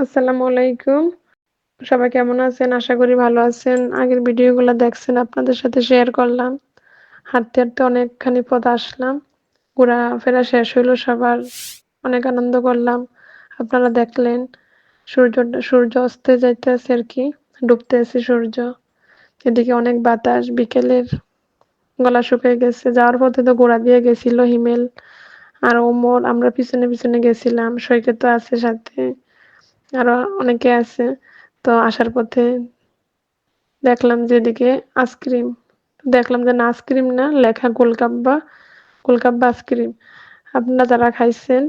আসসালামু আলাইকুম। সবাই কেমন আছেন? আশা করি ভালো আছেন। আগের ভিডিওগুলা দেখছেন, আপনাদের সাথে শেয়ার করলাম। হাঁটতে, হাঁটতে অনেকখানি পথ আসলাম। ঘোরাফেরা শেষ হইলো সবার। অনেক আনন্দ করলাম। আপনারা দেখলেন সূর্য অস্তে যাইতেছে আরকি। ডুবতেছে সূর্য। এদিকে অনেক বাতাস। বিকেলের গলা শুকিয়ে গেছে। যাওয়ার পথে তো ঘোড়া দিয়ে গেছিল হিমেল আর ওমর। আমরা পিছনে, পিছনে গেছিলাম। সৈকতও আছে সাথে। আরো অনেকে আছে। তো আসার পথে দেখলাম যে এদিকে আইসক্রিম। দেখলাম যে না আইসক্রিম না, লেখা গোলগাপ্পা, গোলগাপ্পা আইসক্রিম। আপনারা যারা খাইছেন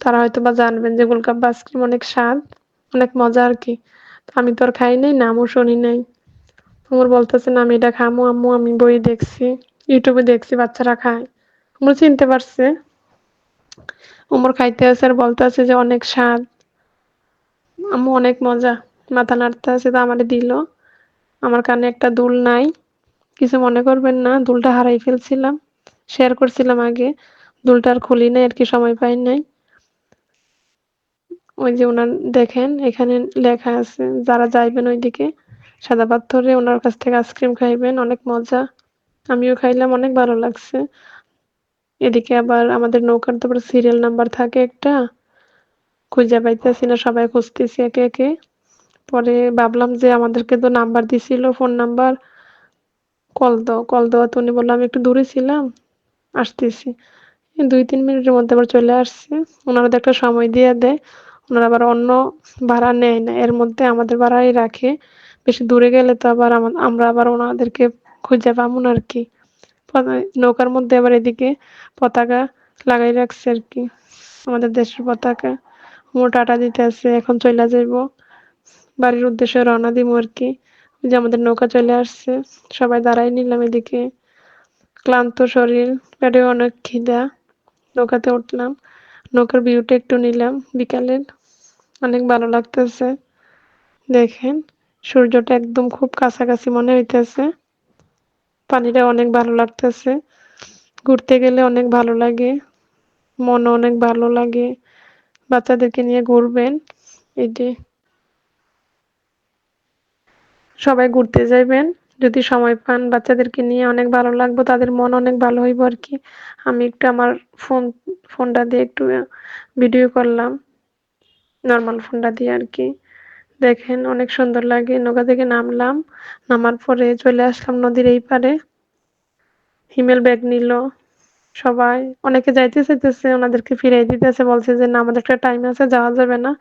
তারা হয়তোবা জানবেন যে গোলগাপ্পা আইসক্রিম অনেক স্বাদ, অনেক মজা আরকি। তো আমি তো আর খাই নাই, নামও শুনি নাই। ওমর বলতেছে না আমি এটা খামু আম্মু, আমি বই দেখছি, ইউটিউবে দেখছি বাচ্চারা খায়। ওমর চিনতে পারছে। ওমর খাইতে আছে আর বলতেছে যে অনেক স্বাদ, আম্মু অনেক মজা। মাথা নাড়তেছে তো আমারে দিল। আমার কানে একটা দুল নাই। কিছু মনে করবেন না, দুলটা হারাই ফেলছিলাম। শেয়ার করছিলাম আগে। দুলটা আর খুলি নাই আরকি, সময় পাই নাই। ওই যে উনার দেখেন এখানে লেখা আছে, যারা যাইবেন ওইদিকে সাদা পাথরে উনার কাছ থেকে আইসক্রিম খাইবেন, অনেক মজা। আমিও খাইলাম, অনেক ভালো লাগছে। এদিকে আবার আমাদের নৌকার তো সিরিয়াল নাম্বার থাকে একটা, খুঁজে পাইতেছি না, সবাই খুঁজতেছি একে একে। পরে ভাবলাম যে আমাদেরকে তো নাম্বার দিছিল, ফোন নাম্বার, কল দাও, কল দেওয়াতে উনি বলল আমি একটু দূরে ছিলাম, আসতেছি। ২-৩ মিনিটের মধ্যে আবার চলে আসছে। উনারা তো একটা সময় দিয়ে দেয়। উনারা আবার অন্য ভাড়া নেয় না। এর মধ্যে আমাদের ভাড়াই রাখে। বেশি দূরে গেলে তো আবার আমরা আবার উনাদেরকে খুঁজে পামু না আরকি। নৌকার মধ্যে আবার এদিকে পতাকা লাগাই রাখছে আরকি। আমাদের দেশের পতাকা। ও টাটা দিতেছে, এখন চইলা যাইবো। বাড়ির উদ্দেশ্যে রওনা দিমু আরকি। ওই যে আমাদের নৌকা চলে আসছে। সবাই দাঁড়ায় নিলাম এদিকে। ক্লান্ত শরীর, পেটেও অনেক খিদা। নৌকাতে উঠলাম। নৌকার ভিউটা একটু নিলাম বিকালের। অনেক ভালো লাগতেছে। দেখেন সূর্যটা একদম খুব কাছাকাছি মনে হইতেছে। পানিটা অনেক ভালো লাগতেছে। ঘুরতে গেলে অনেক ভালো লাগে। মনও অনেক ভালো লাগে। বাচ্চাদেরকে নিয়ে ঘুরবেন। এই যে সবাই ঘুরতে যাইবেন। যদি সময় পান বাচ্চাদেরকে নিয়ে অনেক ভালো লাগবে। তাদের মন অনেক ভালো হইব আরকি। আমি একটু আমার ফোন ফোনটা দিয়ে একটু ভিডিও করলাম। নরমাল ফোনটা দিয়ে আরকি। দেখেন অনেক সুন্দর লাগে। নৌকা থেকে নামলাম। নামার পরে চলে আসলাম নদীর এই পারে। হিমেল ব্যাগ নিল সবাই। অনেকে যাইতে চাইতেছে, ওনাদেরকে ফিরাই দিতেছে। বলছে যে, "না আমাদের একটা টাইম আছে, যাওয়া যাবে না।"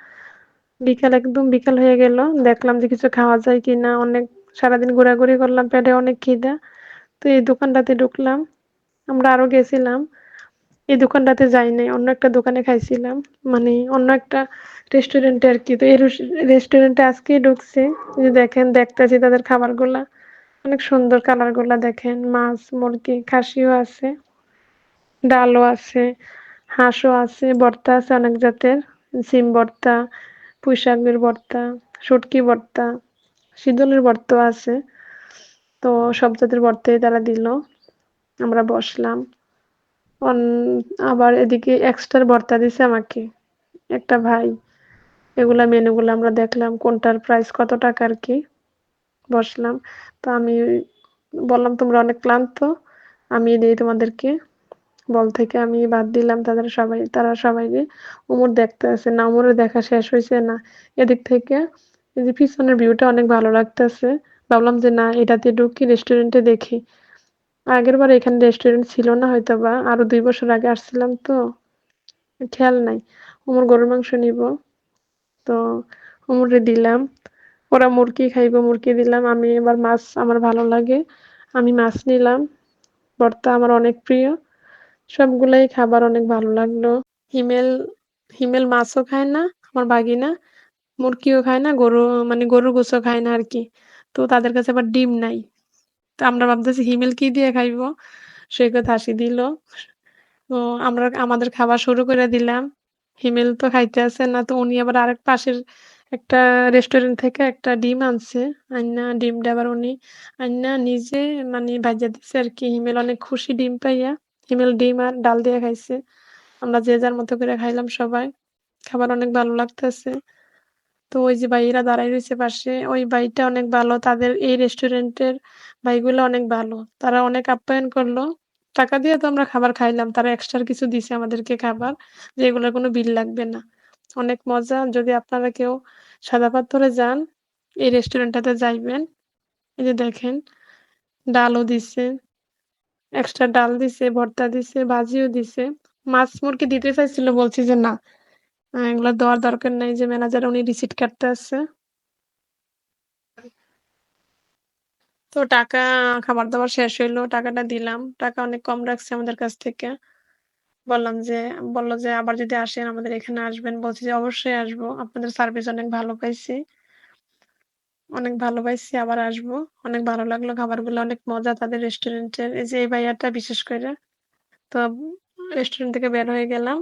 একদম বিকাল হয়ে গেল। দেখলাম যে কিছু খাওয়া যায় কিনা। অনেক সারাদিন ঘোরাঘুরি করলাম। পেটে অনেক খিদা। তো এই দোকানটাতে ঢুকলাম। আমরা আরো গেছিলাম। এই দোকানটাতে যাই নাই। অন্য একটা দোকানে খাইছিলাম। মানে অন্য একটা রেস্টুরেন্টে আরকি। তো এই রেস্টুরেন্টে আজকেই ঢুকছি। এই যে দেখেন, দেখতেছি তাদের খাবারগুলা। অনেক সুন্দর কালারগুলা দেখেন। মাছ, মুরগি, খাসিও আছে, ডালও আছে, হাঁসও আছে, ভর্তা আছে অনেক জাতের। সিম ভর্তা, পুঁইশাকের ভর্তা, শুটকি ভর্তা, শিদলের ভর্তাও আছে। তো সব জাতের ভর্তাই তারা দিল। আমরা বসলাম। অন আবার এদিকে এক্সট্রা ভর্তা দিছে আমাকে একটা ভাই। এগুলা মেনুগুলা আমরা দেখলাম কোনটার প্রাইস কত টাকা আরকি। বসলাম। তো আমি বললাম, "তোমরা অনেক ক্লান্ত। আমি দেই তোমাদেরকে।" বল থেকে আমি বাদ দিলাম তারা সবাইকে। ওমর দেখতে আছে না, ওমরের দেখা শেষ হইছে না। এদিক থেকে এই যে পিছনের ভিউটা অনেক ভালো লাগতেছে। ভাবলাম যে না এটাতে ঢুকি, রেস্টুরেন্টে দেখি। আগেরবার এখানে রেস্টুরেন্ট ছিল না হয়তোবা। আরো ২ বছর আগে আসছিলাম তো খেয়াল নাই। ওমর গরুর মাংস নিবো। তো ওমরে দিলাম। ওরা মুরগি খাইবো, মুরগি দিলাম। আমি এবার মাছ আমার ভালো লাগে। আমি মাছ নিলাম। ভর্তা আমার অনেক প্রিয়। সবগুলাই খাবার অনেক ভালো লাগলো। হিমেল হিমেল মাছও খায় না, আমার বাগিনা। মুরগিও খায় না, গরুর গোশও খায় না আরকি। তো তাদের কাছে আবার ডিম নাই। তো আমরা ভাবতেছি হিমেল কি দিয়ে খাইবো? সৈকত হাসি দিল। তো আমরা আমাদের খাবার শুরু করে দিলাম। হিমেল তো খাইতে না। তো উনি আবার আরেক পাশের একটা রেস্টুরেন্ট থেকে একটা ডিম আনছে। আইনা ডিমটা আবার উনি আইনা নিজে মানে ভাইজা দিছে আরকি। হিমেল অনেক খুশি ডিম পাইয়া। হিমেল ডিম আর ডাল দিয়ে খাইছে। আমরা যে যার মতো করে খাইলাম সবাই। খাবার অনেক ভালো লাগতেছে। তো ওই যে ভাইয়েরা দাঁড়ায় রইছে পাশে, ওই ভাইটা অনেক ভালো। তাদের এই রেস্টুরেন্টের ভাইগুলো অনেক ভালো। তারা অনেক আপ্যায়ন করলো। টাকা দিয়ে তো আমরা খাবার খাইলাম। তারা এক্সট্রা কিছু দিছে আমাদেরকে খাবার, যে এগুলোর কোনো বিল লাগবে না। অনেক মজা। যদি আপনারা কেউ সাদা পাথরে যান, এই রেস্টুরেন্টটাতে যাইবেন। এই যে দেখেন, ডালও দিছে, এক্সট্রা ডাল দিছে, ভর্তা দিছে, ভাজিও দিছে। মাছ মুরগি দিতে চাইছিল, বলছি যে না, এগুলা দেওয়ার দরকার নাই, যে ম্যানেজার উনি রিসিট কাটতে আছে। তো টাকা, খাবার-দাবার শেষ হইলো। টাকাটা দিলাম। টাকা অনেক কম রাখছে আমাদের কাছ থেকে। বললাম যে বলল যে, "আবার যদি আসেন আমাদের এখানে আসবেন।" বলছি যে, "অবশ্যই আসবো। আপনাদের সার্ভিস অনেক ভালো পাইছি। অনেক ভালো পাইছি, আবার আসবো।" অনেক ভালো লাগলো। খাবারগুলো অনেক মজা তাদের রেস্টুরেন্টের। এই যে এই ভাইয়াটা বিশেষ কইরা। তো রেস্টুরেন্ট থেকে বের হয়ে গেলাম।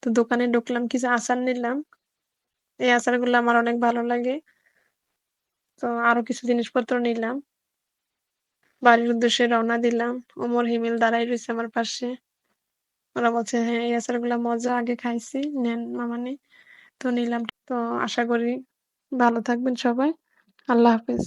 তো দোকানে ঢুকলাম, কিছু আচার নিলাম। এই আচারগুলো আমার অনেক ভালো লাগে। তো আরো কিছু জিনিসপত্র নিলাম। বাড়ির উদ্দেশ্যে রওনা দিলাম। ওমর, হিমেল দাঁড়ায় রইছে আমার পাশে। ওরা বলছে, "হ্যাঁ, এই আচারগুলা মজা। আগে খাইছি। নেন মামানি।" তো নিলাম। তো আশা করি ভালো থাকবেন সবাই। আল্লাহ হাফেজ।